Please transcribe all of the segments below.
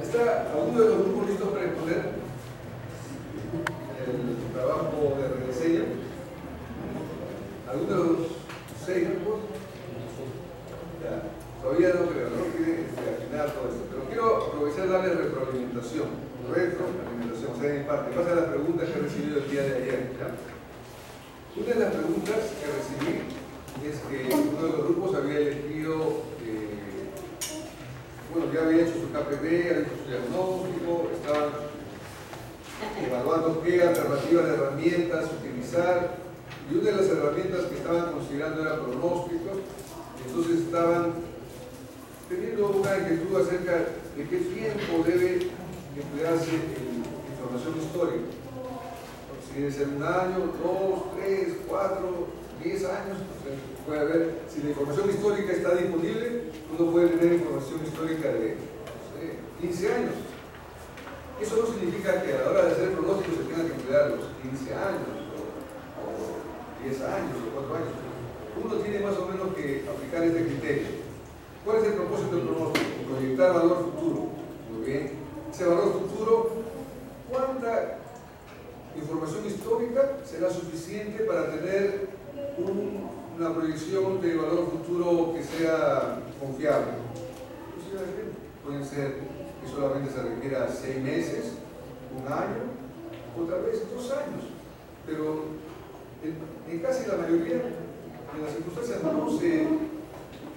¿Está alguno de los grupos listos para exponer el trabajo de rediseño? ¿Alguno de los 6 grupos? Ya, todavía no creo, no quieren afinar todo esto, pero quiero aprovechar y darle retroalimentación, o sea, en parte, en base a las preguntas que he recibido el día de ayer. ¿Ya? Una de las preguntas que recibí es que uno de los grupos había elegido, bueno, ya había hecho su KPD, había hecho su diagnóstico, estaban evaluando qué alternativas de herramientas utilizar, y una de las herramientas que estaban considerando era pronósticos. Entonces estaban teniendo una inquietud acerca de qué tiempo debe emplearse en información histórica. Si debe ser 1 año, 2, 3, 4, 10 años. Puede haber, si la información histórica está disponible, uno puede tener información histórica de 15 años. Eso no significa que a la hora de hacer pronósticos se tenga que emplear los 15 años, o 10 años, o 4 años. Uno tiene más o menos que aplicar este criterio. ¿Cuál es el propósito del pronóstico? Proyectar valor futuro. Muy bien. Ese valor futuro, ¿cuánta información histórica será suficiente para tener una proyección de valor futuro que sea confiable? Pueden ser que solamente se requiera 6 meses, 1 año, o tal vez 2 años. Pero en casi la mayoría de las circunstancias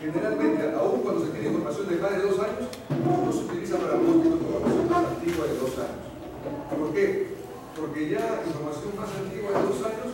generalmente, aún cuando se tiene información de más de 2 años, no se utiliza para pronósticos de información más antigua de 2 años. ¿Por qué? Porque ya información más antigua de 2 años,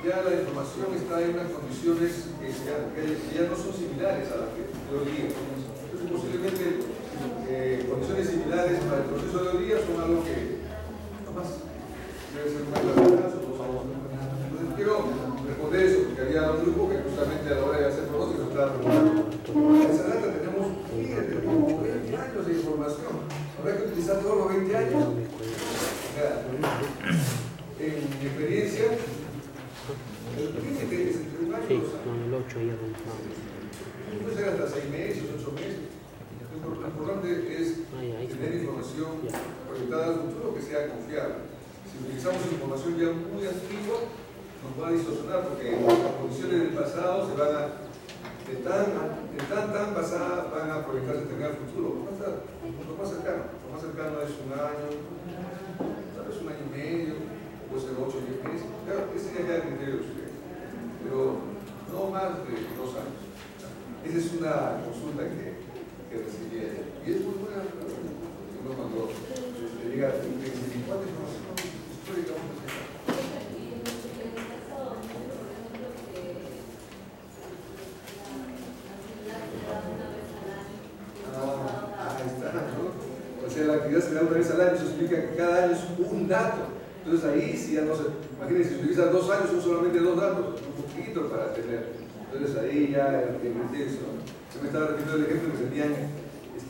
ya la información está en unas condiciones que ya no son similares a las que hoy día. Entonces, posiblemente condiciones similares para el proceso de hoy día son algo que jamás debe ser una claridad o 2 años. Entonces, quiero responder eso, porque había un grupo que justamente a la hora de hacer pronósticos estaba preguntando. En esa data tenemos 20 años de información. ¿Habrá que utilizar todos los 20 años? En mi experiencia, el límite es entre 1 año y 2 años. Puede ser hasta 6 meses, 8 meses. Lo importante es tener información proyectada al futuro que sea confiable. Si utilizamos información ya muy antigua, nos va a distorsionar porque las condiciones del pasado se van a, tan pasada, van a proyectarse también al futuro. Lo más cercano es 1 año, tal vez 1 año y medio, puede ser 8 o 10 meses. Claro, ese ya queda criterio de ustedes, pero no más de 2 años. Esa es una consulta que recibí ayer. Y es muy buena pregunta. Uno cuando le diga, ¿cuánta información histórica vamos a tener? La actividad se da 1 vez al año, eso significa que cada año es un dato. Entonces ahí sí ya no se, imagínense, si utilizan 2 años, son solamente 2 datos, un poquito para tener. Entonces ahí ya el criterio, se me estaba repitiendo el ejemplo que tenían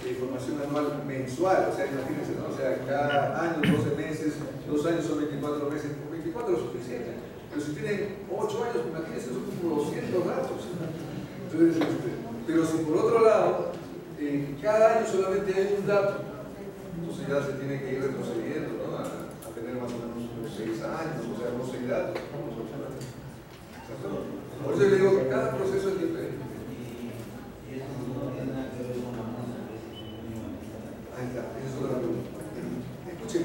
información anual mensual, o sea, imagínense, ¿no? O sea, cada año, 12 meses, 2 años son 24 meses, 24 es suficiente. Pero si tienen 8 años, imagínense, son como 200 datos. Entonces, pero si por otro lado, cada año solamente hay un dato, entonces ya se tiene que ir retrocediendo, ¿no? a tener más o menos unos 6 años, o sea, unos 6 datos. Por eso le digo que cada proceso es diferente. Ahí está, esa es otra pregunta. Escuchen.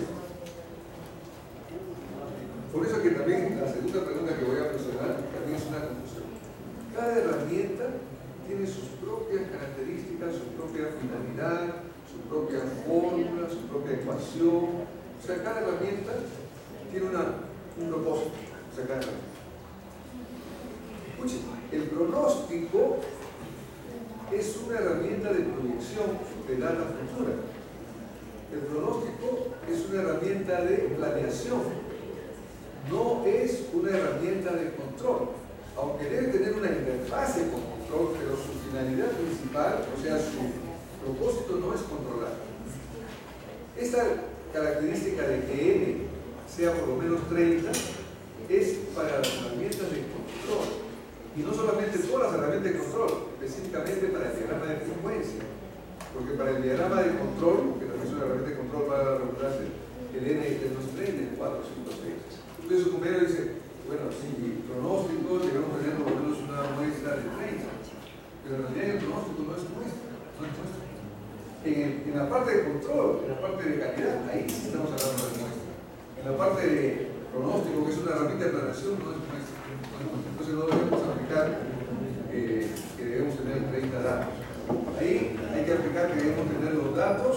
Por eso que también la segunda pregunta que voy a mencionar también es una conclusión. Cada herramienta tiene sus propias características, su propia finalidad, su propia fórmula, su propia ecuación. O sea, cada herramienta tiene un propósito. O sea, cada herramienta. Escuchen, el pronóstico es una herramienta de proyección de data futura. El pronóstico es una herramienta de planeación. No es una herramienta de control. Aunque debe tener una interfase con control, pero su finalidad principal, o sea, su propósito no es controlar. Esta característica de que N sea por lo menos 30 es para las herramientas de control. Y no solamente todas las herramientas de control, específicamente para el diagrama de frecuencia. Porque para el diagrama de control, que también es una herramienta de En la parte de control, en la parte de calidad, ahí sí estamos hablando de muestra. En la parte de pronóstico, que es una herramienta de planeación, no es muestra. Entonces no debemos aplicar que debemos tener 30 datos. Ahí hay que aplicar que debemos tener los datos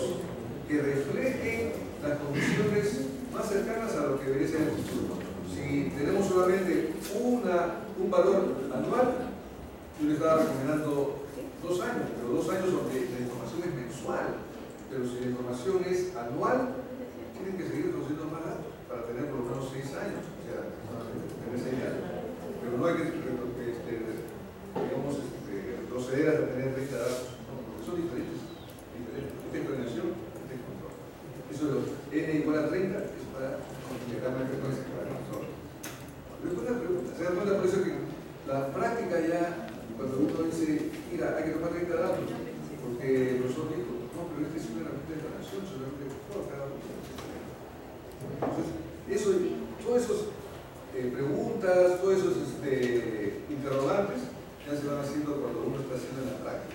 que reflejen las condiciones más cercanas a lo que debería ser el futuro. Si tenemos solamente un valor anual, yo le estaba recomendando 2 años, pero 2 años donde la información es mensual. Pero si la información es anual, tienen que seguir produciendo más datos para tener por lo menos 6 años, o sea, tener 6 años. Pero no hay que digamos, proceder a tener 30 datos, no, porque son diferentes. Esta es planeación, este es control. Eso es n igual a 30, es para completar la frecuencia para el control. Pero es buena pregunta, se dan cuenta por eso que la práctica ya, cuando uno dice, mira, hay que tomar 30 datos, porque el profesor dijo, no, pero este es una herramienta de planeación, es una herramienta de control, cada uno. Entonces, eso, todas esas preguntas, todos esos interrogantes, ya se van haciendo cuando uno está haciendo en la práctica.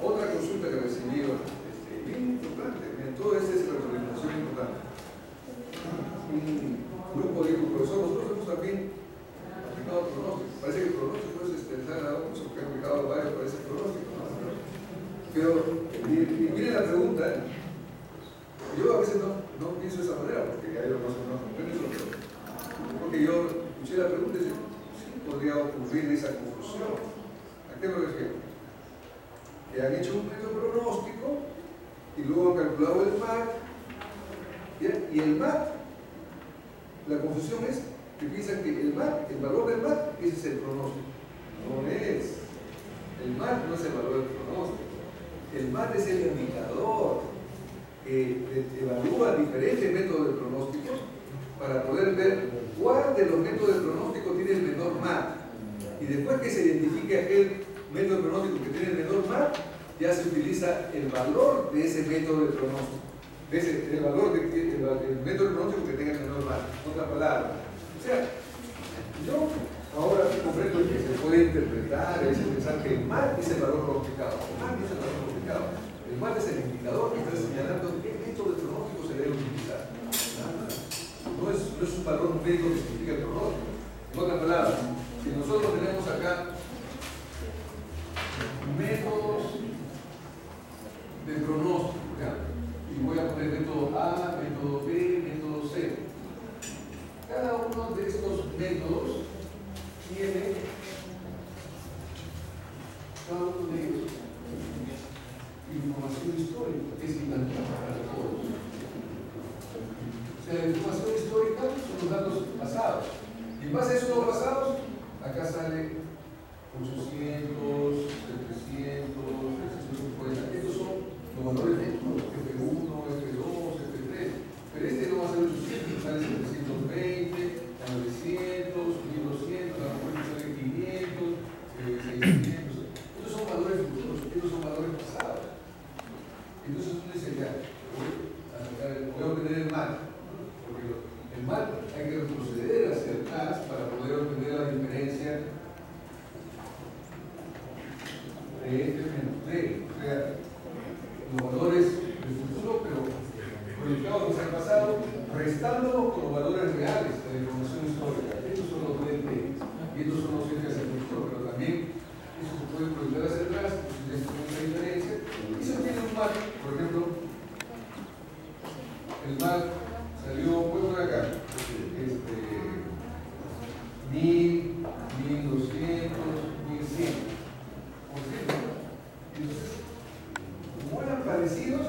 Otra consulta que recibí, bien importante, miren, todo esto es retroalimentación importante. Un grupo dijo, profesor, nosotros hemos también aplicado pronósticos. Parece que el pronóstico es desagradable, porque he aplicado varios para ese pronóstico, ¿no? Pero, miren la pregunta, yo a veces no pienso de esa manera, porque hay los más o menos comprenden, porque yo escuché la pregunta y dije, podría ocurrir esa conclusión. ¿A qué me refiero? Que han hecho un método pronóstico y luego han calculado el MAC, y el MAC, la confusión es que piensan que el MAC, el valor del MAC, ese es el pronóstico. No es. El MAC no es el valor del pronóstico. El MAC es el indicador que evalúa diferentes métodos de pronóstico para poder ver cuál de los métodos de pronóstico tiene el menor MAC. Y después que se identifique aquel método de pronóstico que tiene el menor MAC, ya se utiliza el valor de ese método de pronóstico. El valor el método de pronóstico que tenga el menor MAC. En otras palabras. O sea, yo ahora comprendo que se puede interpretar, es pensar que el MAC es el valor pronosticado. El MAC es el valor pronosticado. El MAC es el indicador que está señalando qué método de pronóstico se debe utilizar. No es un valor numérico que significa el pronóstico. En otras palabras, si nosotros tenemos acá métodos de pronóstico, ¿ya? Y voy a poner método A, método B, método C. Cada uno de estos métodos tiene, cada uno de ellos, información histórica, que es idéntica para todos. O sea, la información histórica son los datos pasados. Y en base a esos datos pasados, acá sale 800, 700, 750. Estos son los valores netos, F1, F2, F3. Pero este no va a ser 800, sale 720, 900, 1200, a lo mejor sale 500, 600. Estos son valores futuros, estos son valores pasados. Entonces uno dice, ya, voy a obtener el MAC. Porque el MAC hay que retroceder hacia atrás para poder obtener la diferencia de este menos D. O sea, los valores del futuro, pero proyectados hacia el pasado, restándolos con los valores reales de la información histórica. Estos son los DT y estos son los F hacia el futuro, pero también eso se puede proyectar hacia atrás, entonces esto es una diferencia. Y si tiene un MAC, por ejemplo, el MAC salió, voy a poner acá, 1000, 1200, 1100. Entonces, como eran parecidos,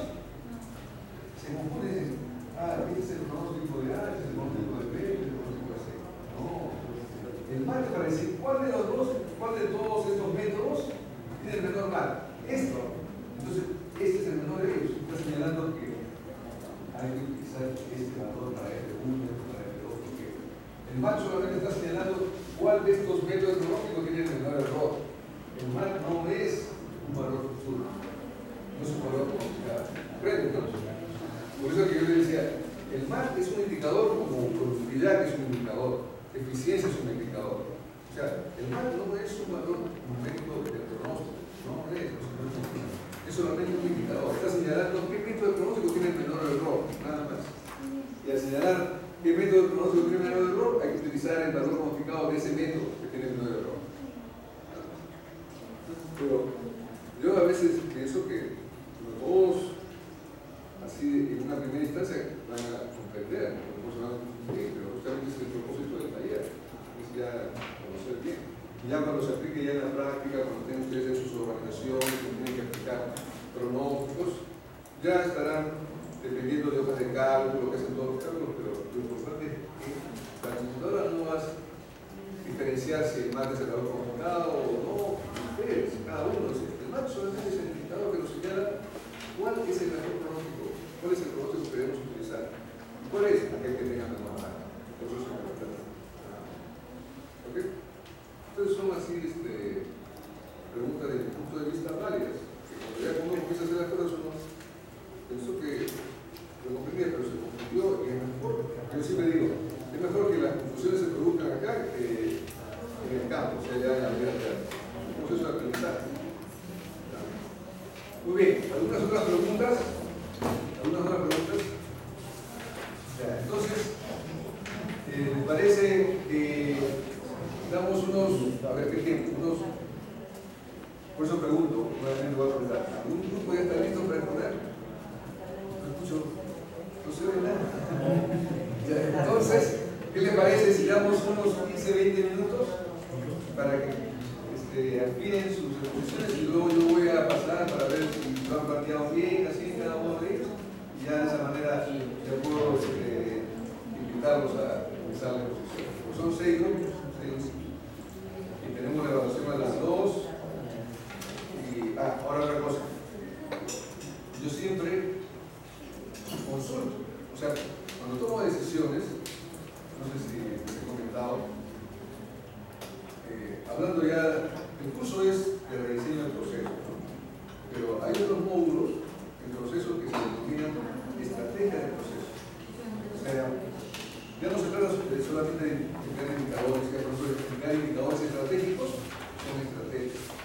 se confunde y dicen, este es el pronóstico de A, este es el pronóstico de B, este es el pronóstico de C. No, el MAC para decir cuál de todos estos métodos tiene el menor MAC. Esto. Entonces, este es el menor de ellos. Está señalando que hay que utilizar este valor para F1, para F2, porque el MAC solamente está señalando cuál de estos métodos de pronóstico tiene el menor error. El MAC no es un valor futuro, no es un valor pronosticado. ¿Comprenden? ¿No? Por eso que yo le decía, el MAC es un indicador como productividad, que es un indicador, eficiencia es un indicador. O sea, el MAC no es un valor numérico de pronóstico, no es es solamente un indicador, está señalando qué método de pronóstico tiene el menor error, nada más. Y al señalar qué método de pronóstico tiene el menor error, hay que utilizar el valor modificado de ese método que tiene el menor error. Pero yo a veces pienso que todos, así en una primera instancia, van a comprender, pero justamente es el propósito del taller, es ya conocer bien. Y ya cuando se aplique ya en la práctica, cuando tengan ustedes en sus organizaciones, que tienen que aplicar pronósticos, ya estarán dependiendo de hojas de cálculo, que hacen todos los cálculos, pero lo importante es que la computadora no va a diferenciar si el MAT es el valor conjugado o no, ustedes, cada uno. El MAT solamente es el indicador que nos señala cuál es el mejor pronóstico, cuál es el pronóstico que debemos utilizar, y cuál es aquel que tenga mejor MAT. Eso es lo que ¿ok? Entonces son así preguntas desde mi punto de vista válidas, que cuando ya uno empieza a hacer las cosas uno pensó que lo comprendía, pero se confundió y es mejor, yo siempre digo, es mejor que las confusiones se produzcan acá que en el campo, o sea, ya en la vida real. Un proceso de aprendizaje. Muy bien, ¿algunas otras preguntas? ¿Algunas otras preguntas? Entonces, ¿me parece que damos unos, a ver qué tiempo, por eso pregunto, nuevamente voy a preguntar, ¿algún grupo ya está listo para responder? No escucho, no se ve nada. Entonces, ¿qué les parece si damos unos 15-20 minutos para que afinen sus exposiciones y luego yo voy a pasar para ver si lo han planteado bien, así cada uno de ellos, y ya de esa manera ya puedo invitarlos a empezar la exposición. Pues son 6 grupos, y tenemos la evaluación a las 2. Y ahora otra cosa, yo siempre consulto, o sea, cuando tomo decisiones, no sé si les he comentado, hablando ya, el curso es de rediseño del proceso, ¿no? Pero hay otros módulos en proceso que se denominan estrategia del proceso. O sea, ya no se trata solamente de explicar indicadores, que por ejemplo explicar indicadores estratégicos son estrategias.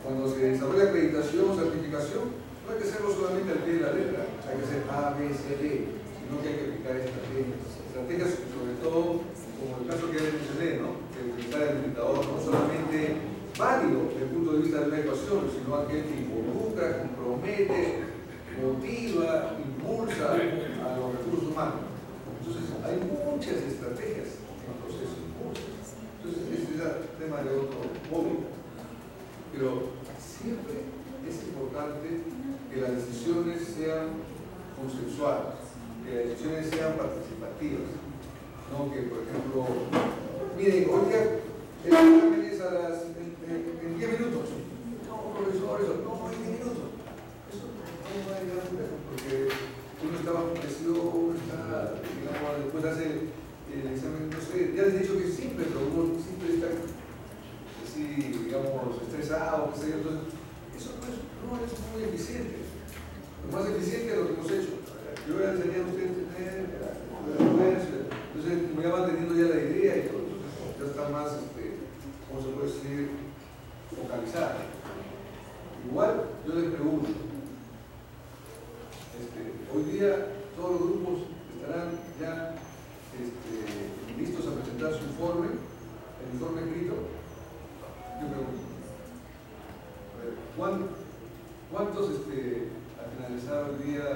Cuando se desarrolla acreditación o certificación, no hay que hacerlo solamente al pie de la letra, hay que hacer A, B, C, D, sino que hay que aplicar estrategias. Estrategias, sobre todo, como el caso que ya mencioné, ¿no? De utilizar el indicador no solamente válido desde el punto de vista de una ecuación, sino aquel que involucra, compromete, motiva, impulsa a los recursos humanos. Entonces, hay muchas estrategias en el proceso. Entonces, este es el tema de otro módulo. Pero siempre es importante que las decisiones sean consensuadas, que las decisiones sean participativas. No que, por ejemplo, miren, hoy día el examen es en 10 minutos. No, profesor, eso, no, en 10 minutos. Eso no va a llegar a ningún lado, porque uno está bajo presión, uno está, digamos, después hace el examen, no sé, ya les he dicho que es simple, pero uno siempre está así, digamos, estresado, qué sé yo. Entonces, eso no es muy eficiente. Lo más eficiente es lo que hemos hecho. Yo voy a enseñar a ustedes a tener entonces, como ya van teniendo ya la idea y todo, ya está más, ¿cómo se puede decir? Focalizada. Igual, yo les pregunto, hoy día todos los grupos estarán ya listos a presentar su informe, el informe escrito. Yo pregunto, a ver, ¿cuántos al finalizar el día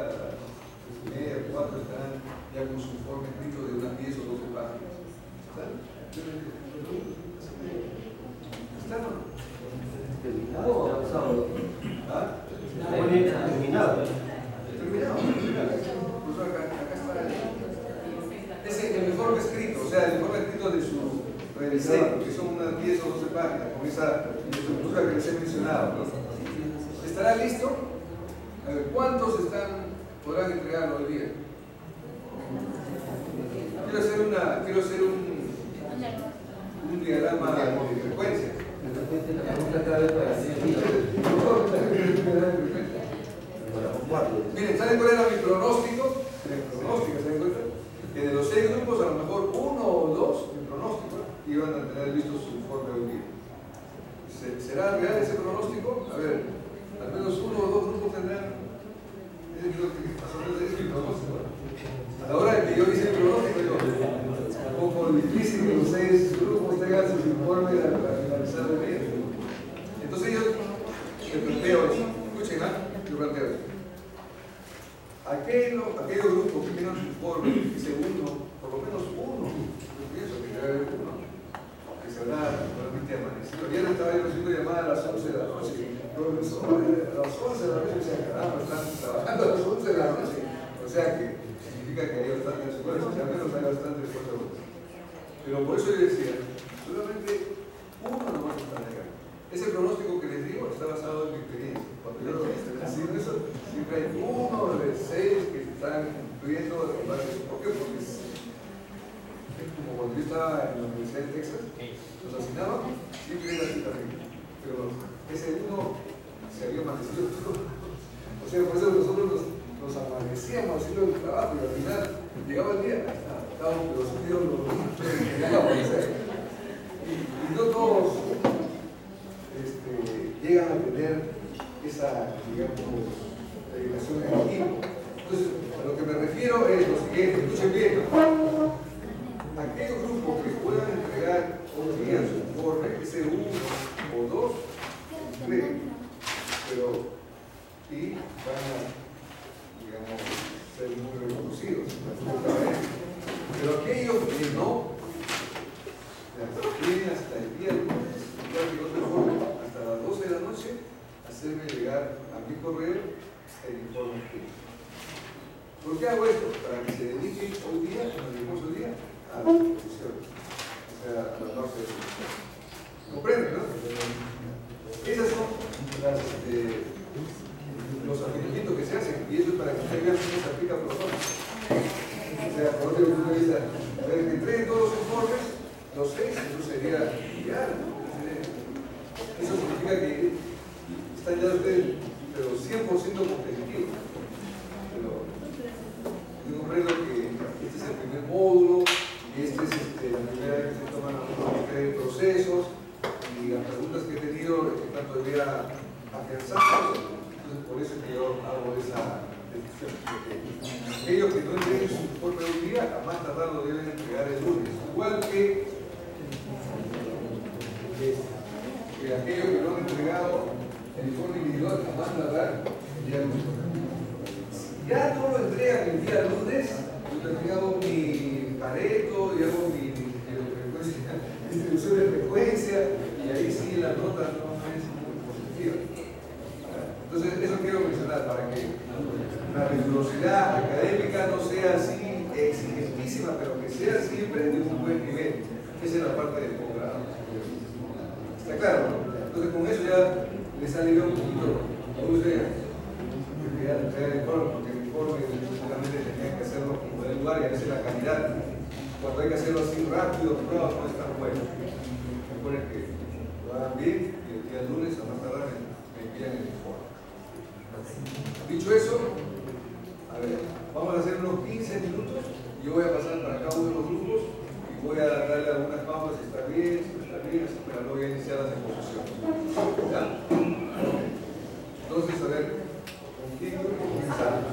4 estarán ya con su informe escrito de unas 10 o 12 páginas? ¿Están? ¿Están o no? ¿Terminado o avanzado? ¿Ah? Terminado. Terminado. Pues acá está el informe escrito, o sea, el informe escrito de su rediseño, que son unas 10 o 12 páginas, con esa estructura que les he mencionado, ¿no? ¿Estará listo? A ver, ¿cuántos podrán entregarlo hoy día? Quiero hacer un diagrama de frecuencia. Miren, ¿saben cuál era mi pronóstico? ¿Se dan cuenta? Que de los 6 grupos, a lo mejor 1 o 2, mi pronóstico, iban a tener listo su informe hoy día. ¿Será real ese pronóstico? A ver, al menos uno o dos grupos tendrán. Es lo que es mi pronóstico. A la hora de que yo hice el pronóstico, un poco difícil que los 6 grupos tengan sus informes para finalizar el mes. Entonces yo planteo eso. Escuchen, yo planteo eso. Aquellos grupos que tienen su informe, dice uno, por lo menos uno, yo pienso que debe haber uno, que se habrá realmente amanecido. Ayer estaba yo recibiendo llamadas a las 11 de la noche, profesor, a las 11 de la noche, o sea, caramba, están trabajando a las 11 de la noche. O sea que significa que hay bastante esfuerzo, o sea, al menos hay bastante esfuerzo. Pero por eso yo decía, solamente uno nomás está negando. Ese pronóstico que les digo está basado en mi experiencia. Cuando yo lo hice, eso, siempre hay uno de 6 que están cumpliendo en base a eso. ¿Por qué? Porque es como cuando yo estaba en la Universidad de Texas, nos asignaban, siempre era así también. Pero ese uno se había amanecido todo. O sea, por eso nosotros nos amanecíamos haciendo el trabajo y al final llegaba el día, estábamos pero sentidos los y no todos llegan a tener esa, digamos, dedicación en equipo. Entonces, a lo que me refiero es lo siguiente, escuchen bien. Aquellos grupos que puedan entregar hoy día su informe, ese 1 o 2, pero sí van a, digamos, ser muy reconocidos. Pero aquellos que no, tienen hasta el día lunes, hasta las 12 de la noche, hacerme llegar a mi correo el informe. ¿Por qué hago esto? Para que se dediquen hoy día, en el hermoso día, a la discusión, o sea, a la parte de la. ¿Comprenden, no? Esas son los afinamientos que se hacen, y eso es para que ustedes vean cómo se aplica por todos. O sea, por otro punto de vista, a ver, que entreguen todos los informes, los 6, eso sería ideal, ¿no? Eso significa que están ya ustedes, pero 100% competitivos. Pero yo comprendo que este es el primer módulo, y esta es la primera vez que se toman algunos procesos, y las preguntas que he tenido están todavía afianzadas. Entonces, por eso es que yo hago esa decisión. Aquellos que no entreguen su informe de un día, a más tardar lo deben entregar el lunes. Igual que aquellos que no han entregado el informe individual, a más tardar el día lunes. Si ya no lo entregan el día lunes, yo hago mi pareto y hago mi distribución de frecuencia, y ahí sí la nota no es muy positiva. Entonces, eso quiero mencionar para que la rigurosidad académica no sea así exigentísima, pero que sea siempre de un buen nivel. Esa es la parte del posgrado. ¿Está claro? Entonces, con eso ya les alivió un poquito a ustedes. Ya el informe, porque el informe solamente tenían que hacerlo como del lugar, y a veces la calidad, cuando hay que hacerlo así rápido, no es tan bueno. Recuerden que lo hagan bien, y el día lunes a más tardar me envían el informe. Dicho eso, a ver, vamos a hacer unos 15 minutos. Yo voy a pasar para cada uno de los grupos y voy a darle algunas pautas si está bien, si no está bien, así, pero no voy a iniciar las exposiciones. ¿Ya? Entonces, a ver, ¿con quién comenzamos?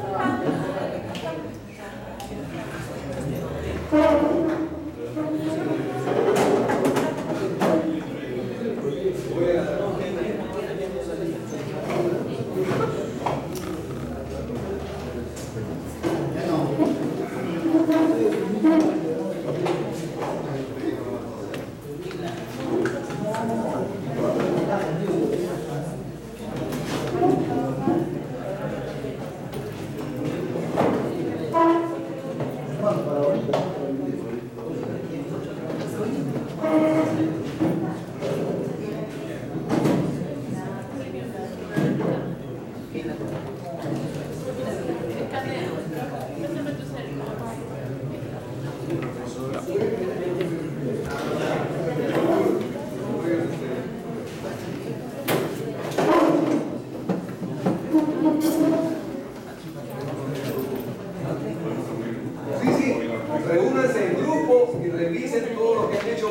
Reúnanse en grupo y revisen todo lo que han hecho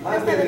antes de